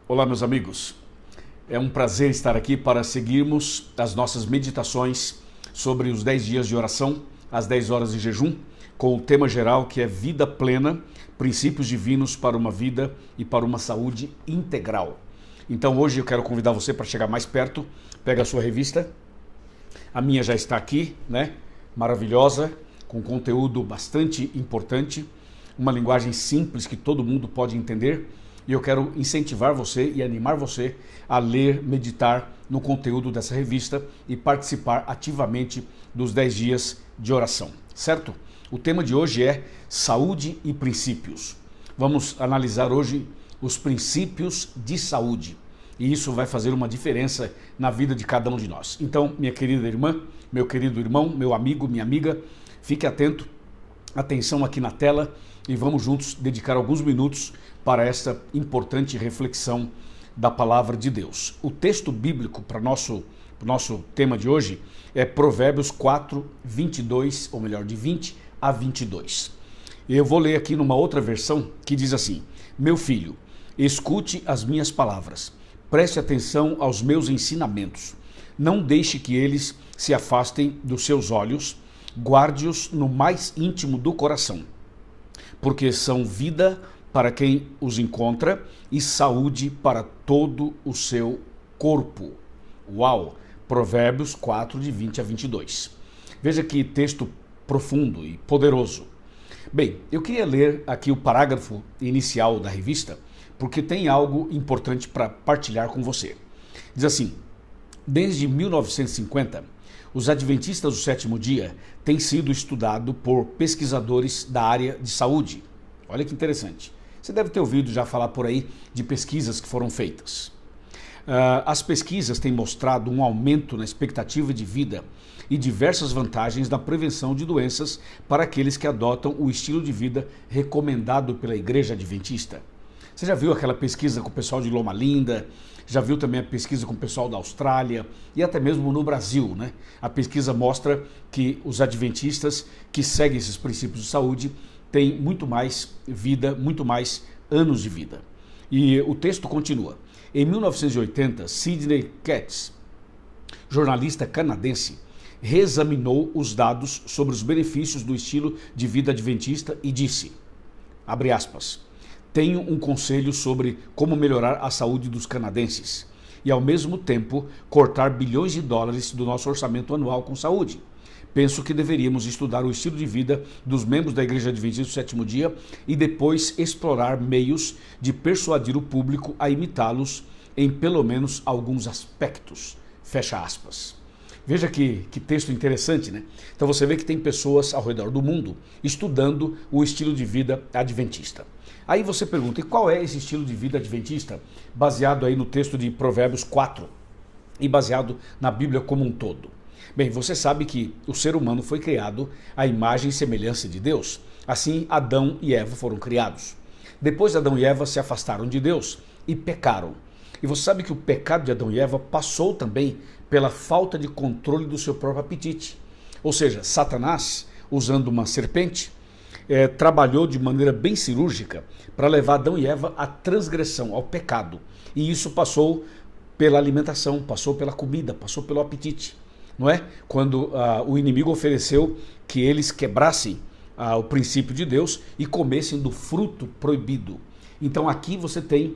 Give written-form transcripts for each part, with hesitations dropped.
Olá, meus amigos. É um prazer estar aqui para seguirmos as nossas meditações sobre os 10 dias de oração, as 10 horas de jejum, com o tema geral que é vida plena, princípios divinos para uma vida e para uma saúde integral. Então hoje eu quero convidar você para chegar mais perto, pega a sua revista, a minha já está aqui, né? Maravilhosa, com conteúdo bastante importante, uma linguagem simples que todo mundo pode entender. E eu quero incentivar você e animar você a ler, meditar no conteúdo dessa revista e participar ativamente dos 10 dias de oração, certo? O tema de hoje é saúde e princípios. Vamos analisar hoje os princípios de saúde. E isso vai fazer uma diferença na vida de cada um de nós. Então, minha querida irmã, meu querido irmão, meu amigo, minha amiga, fique atento, atenção aqui na tela e vamos juntos dedicar alguns minutos para esta importante reflexão da palavra de Deus. O texto bíblico para nosso tema de hoje é Provérbios 4, 22, ou melhor, de 20 a 22. Eu vou ler aqui numa outra versão que diz assim: Meu filho, escute as minhas palavras, preste atenção aos meus ensinamentos, não deixe que eles se afastem dos seus olhos, guarde-os no mais íntimo do coração, porque são vida para quem os encontra e saúde para todo o seu corpo. Uau! Provérbios 4, de 20 a 22. Veja que texto profundo e poderoso. Bem, eu queria ler aqui o parágrafo inicial da revista, porque tem algo importante para partilhar com você. Diz assim: desde 1950, os adventistas do sétimo dia têm sido estudados por pesquisadores da área de saúde. Olha que interessante. Você deve ter ouvido já falar por aí de pesquisas que foram feitas. As pesquisas têm mostrado um aumento na expectativa de vida e diversas vantagens na prevenção de doenças para aqueles que adotam o estilo de vida recomendado pela Igreja Adventista. Você já viu aquela pesquisa com o pessoal de Loma Linda? Já viu também a pesquisa com o pessoal da Austrália e até mesmo no Brasil, né? A pesquisa mostra que os adventistas que seguem esses princípios de saúde têm muito mais vida, muito mais anos de vida. E o texto continua. Em 1980, Sidney Katz, jornalista canadense, reexaminou os dados sobre os benefícios do estilo de vida adventista e disse, abre aspas, tenho um conselho sobre como melhorar a saúde dos canadenses e, ao mesmo tempo, cortar bilhões de dólares do nosso orçamento anual com saúde. Penso que deveríamos estudar o estilo de vida dos membros da Igreja Adventista do Sétimo Dia e depois explorar meios de persuadir o público a imitá-los em pelo menos alguns aspectos. Fecha aspas. Veja que texto interessante, né? Então você vê que tem pessoas ao redor do mundo estudando o estilo de vida adventista. Aí você pergunta, e qual é esse estilo de vida adventista? Baseado aí no texto de Provérbios 4 e baseado na Bíblia como um todo. Bem, você sabe que o ser humano foi criado à imagem e semelhança de Deus. Assim, Adão e Eva foram criados. Depois, Adão e Eva se afastaram de Deus e pecaram. E você sabe que o pecado de Adão e Eva passou também pela falta de controle do seu próprio apetite. Ou seja, Satanás, usando uma serpente, trabalhou de maneira bem cirúrgica para levar Adão e Eva à transgressão, ao pecado. E isso passou pela alimentação, passou pela comida, passou pelo apetite. Não é? Quando o inimigo ofereceu que eles quebrassem o princípio de Deus e comessem do fruto proibido. Então aqui você tem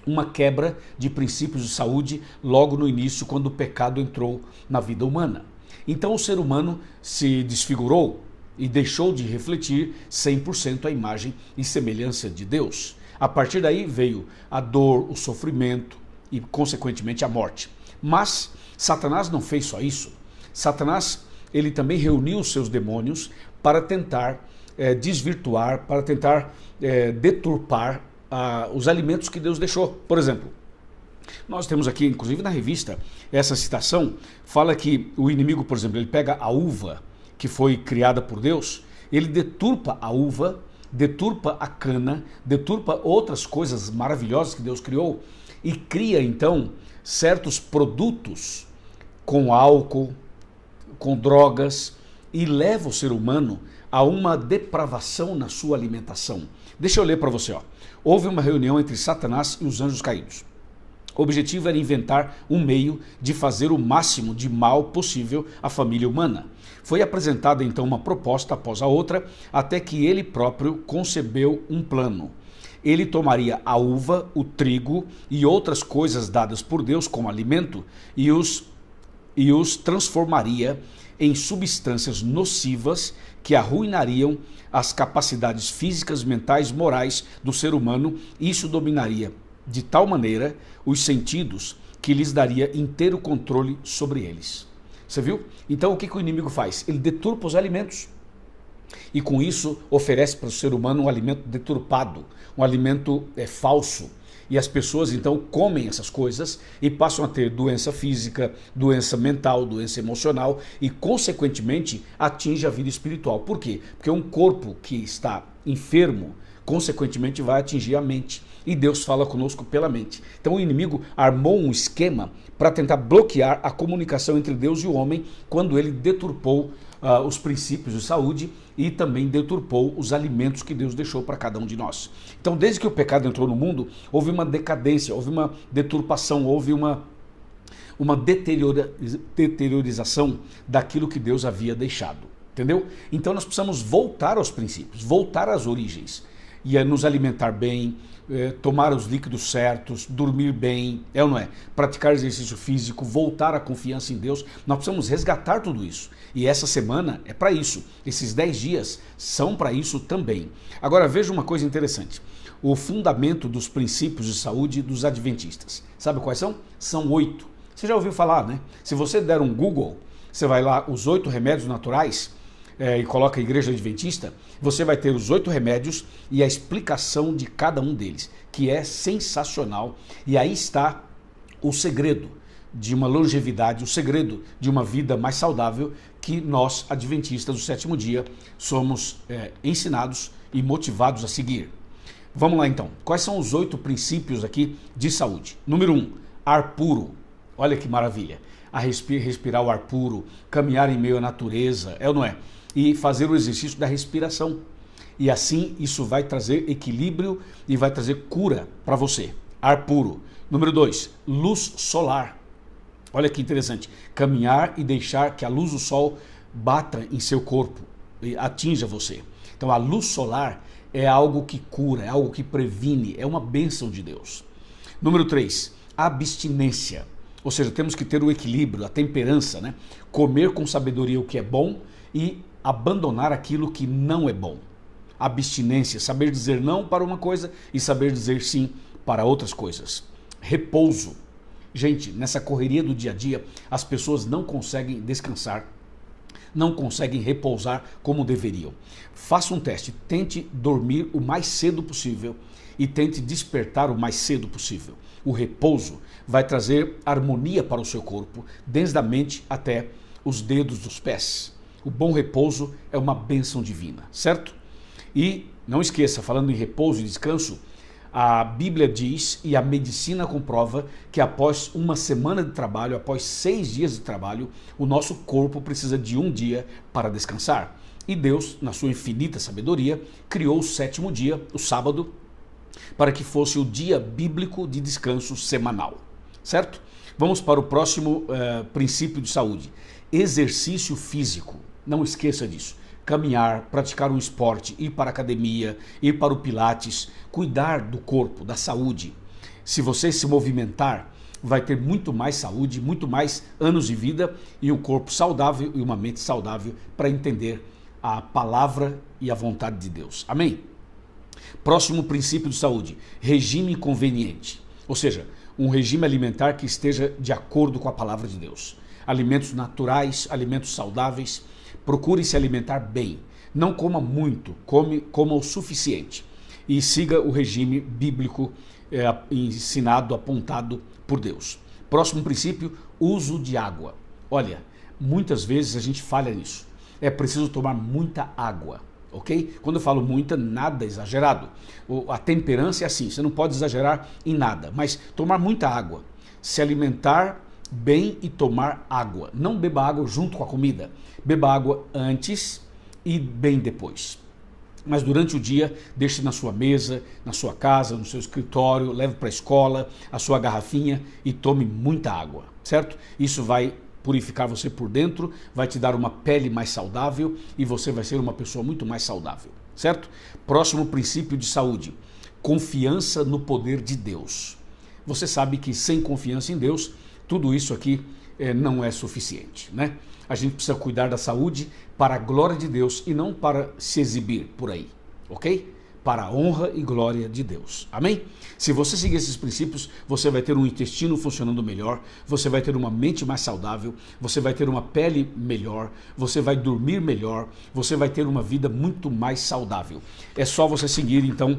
uma quebra de princípios de saúde logo no início, quando o pecado entrou na vida humana. Então o ser humano se desfigurou e deixou de refletir 100% a imagem e semelhança de Deus. A partir daí veio a dor, o sofrimento e, consequentemente, a morte. Mas Satanás não fez só isso. Satanás, ele também reuniu os seus demônios para tentar desvirtuar, para tentar deturpar os alimentos que Deus deixou. Por exemplo, nós temos aqui, inclusive na revista, essa citação, fala que o inimigo, por exemplo, ele pega a uva que foi criada por Deus, ele deturpa a uva, deturpa a cana, deturpa outras coisas maravilhosas que Deus criou e cria, então, certos produtos com álcool, com drogas e leva o ser humano a uma depravação na sua alimentação. Deixa eu ler para você. Houve uma reunião entre Satanás e os anjos caídos. O objetivo era inventar um meio de fazer o máximo de mal possível à família humana. Foi apresentada então uma proposta após a outra, até que ele próprio concebeu um plano. Ele tomaria a uva, o trigo e outras coisas dadas por Deus como alimento e os transformaria em substâncias nocivas que arruinariam as capacidades físicas, mentais, morais do ser humano. Isso dominaria de tal maneira os sentidos que lhes daria inteiro controle sobre eles. Você viu? Então o que o inimigo faz? Ele deturpa os alimentos e com isso oferece para o ser humano um alimento deturpado, um alimento falso. E as pessoas então comem essas coisas e passam a ter doença física, doença mental, doença emocional e consequentemente atinge a vida espiritual. Por quê? Porque um corpo que está enfermo consequentemente vai atingir a mente. E Deus fala conosco pela mente. Então o inimigo armou um esquema para tentar bloquear a comunicação entre Deus e o homem quando ele deturpou os princípios de saúde e também deturpou os alimentos que Deus deixou para cada um de nós. Então desde que o pecado entrou no mundo, houve uma decadência, houve uma deturpação, houve uma deteriorização daquilo que Deus havia deixado. Entendeu? Então nós precisamos voltar aos princípios, voltar às origens. E é nos alimentar bem, tomar os líquidos certos, dormir bem, é ou não é? Praticar exercício físico, voltar à confiança em Deus. Nós precisamos resgatar tudo isso. E essa semana é para isso. Esses 10 dias são para isso também. Agora veja uma coisa interessante. O fundamento dos princípios de saúde dos adventistas. Sabe quais são? São 8. Você já ouviu falar, né? Se você der um Google, você vai lá, os 8 remédios naturais, e coloca a Igreja Adventista, você vai ter os 8 remédios e a explicação de cada um deles, que é sensacional. E aí está o segredo de uma longevidade, o segredo de uma vida mais saudável que nós, adventistas do sétimo dia, somos ensinados e motivados a seguir. Vamos lá então. Quais são os 8 princípios aqui de saúde? Número 1, ar puro. Olha que maravilha. Respirar o ar puro, caminhar em meio à natureza, é ou não é? E fazer o exercício da respiração. E assim isso vai trazer equilíbrio e vai trazer cura para você. Ar puro. Número 2, luz solar. Olha que interessante. Caminhar e deixar que a luz do sol bata em seu corpo e atinja você. Então a luz solar é algo que cura, é algo que previne, é uma bênção de Deus. Número 3, abstinência. Ou seja, temos que ter o equilíbrio, a temperança, né? Comer com sabedoria o que é bom e abandonar aquilo que não é bom. Abstinência, saber dizer não para uma coisa e saber dizer sim para outras coisas. Repouso. Gente, nessa correria do dia a dia, as pessoas não conseguem descansar, não conseguem repousar como deveriam. Faça um teste, tente dormir o mais cedo possível e tente despertar o mais cedo possível. O repouso vai trazer harmonia para o seu corpo, desde a mente até os dedos dos pés. O bom repouso é uma bênção divina, certo? E não esqueça, falando em repouso e descanso, a Bíblia diz e a medicina comprova que após uma semana de trabalho, após 6 dias de trabalho, o nosso corpo precisa de um dia para descansar. E Deus, na sua infinita sabedoria, criou o 7º dia, o sábado, para que fosse o dia bíblico de descanso semanal, certo? Vamos para o próximo princípio de saúde. Exercício físico. Não esqueça disso. Caminhar, praticar um esporte, ir para a academia, ir para o pilates, cuidar do corpo, da saúde. Se você se movimentar, vai ter muito mais saúde, muito mais anos de vida e um corpo saudável e uma mente saudável para entender a palavra e a vontade de Deus. Amém? Próximo princípio de saúde, regime conveniente. Ou seja, um regime alimentar que esteja de acordo com a palavra de Deus. Alimentos naturais, alimentos saudáveis. Procure se alimentar bem. Não coma muito, coma o suficiente. E siga o regime bíblico ensinado, apontado por Deus. Próximo princípio, uso de água. Olha, muitas vezes a gente falha nisso. É preciso tomar muita água, ok? Quando eu falo muita, nada exagerado. A temperança é assim, você não pode exagerar em nada, mas tomar muita água. Se alimentar bem e tomar água. Não beba água junto com a comida. Beba água antes e bem depois. Mas durante o dia, deixe na sua mesa, na sua casa, no seu escritório, leve para a escola a sua garrafinha e tome muita água, certo? Isso vai purificar você por dentro, vai te dar uma pele mais saudável e você vai ser uma pessoa muito mais saudável, certo? Próximo princípio de saúde: confiança no poder de Deus. Você sabe que sem confiança em Deus, tudo isso aqui não é suficiente, né? A gente precisa cuidar da saúde para a glória de Deus e não para se exibir por aí, ok? Para a honra e glória de Deus, amém? Se você seguir esses princípios, você vai ter um intestino funcionando melhor, você vai ter uma mente mais saudável, você vai ter uma pele melhor, você vai dormir melhor, você vai ter uma vida muito mais saudável. É só você seguir, então,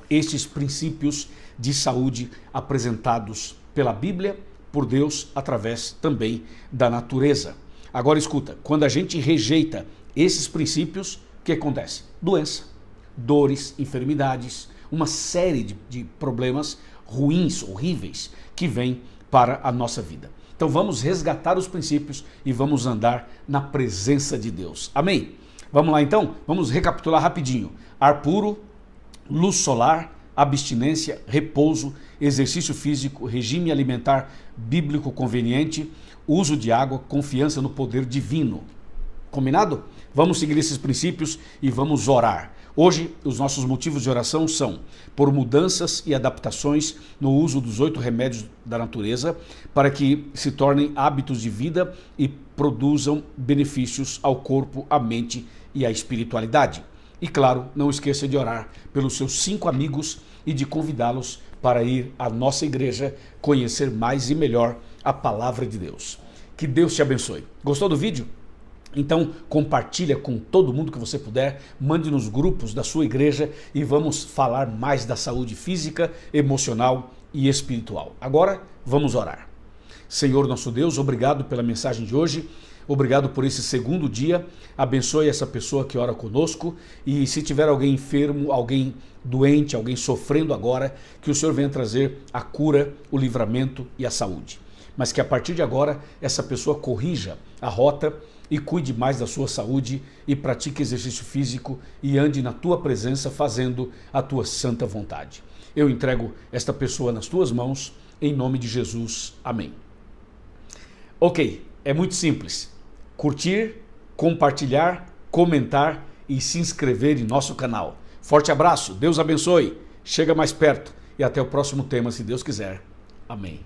estes princípios de saúde apresentados pela Bíblia, por Deus, através também da natureza. Agora escuta, quando a gente rejeita esses princípios, o que acontece? Doença, dores, enfermidades, uma série de problemas ruins, horríveis, que vêm para a nossa vida. Então vamos resgatar os princípios e vamos andar na presença de Deus. Amém? Vamos lá então? Vamos recapitular rapidinho. Ar puro, luz solar, abstinência, repouso, exercício físico, regime alimentar bíblico conveniente, uso de água, confiança no poder divino. Combinado? Vamos seguir esses princípios e vamos orar. Hoje, os nossos motivos de oração são por mudanças e adaptações no uso dos 8 remédios da natureza, para que se tornem hábitos de vida e produzam benefícios ao corpo, à mente e à espiritualidade. E claro, não esqueça de orar pelos seus 5 amigos e de convidá-los para ir à nossa igreja conhecer mais e melhor a palavra de Deus. Que Deus te abençoe. Gostou do vídeo? Então compartilha com todo mundo que você puder, mande nos grupos da sua igreja e vamos falar mais da saúde física, emocional e espiritual. Agora vamos orar. Senhor nosso Deus, obrigado pela mensagem de hoje. Obrigado por esse segundo dia, abençoe essa pessoa que ora conosco e se tiver alguém enfermo, alguém doente, alguém sofrendo agora, que o Senhor venha trazer a cura, o livramento e a saúde. Mas que a partir de agora essa pessoa corrija a rota e cuide mais da sua saúde e pratique exercício físico e ande na tua presença fazendo a tua santa vontade. Eu entrego esta pessoa nas tuas mãos, em nome de Jesus. Amém. Ok, é muito simples. Curtir, compartilhar, comentar e se inscrever em nosso canal. Forte abraço, Deus abençoe, chega mais perto e até o próximo tema, se Deus quiser. Amém.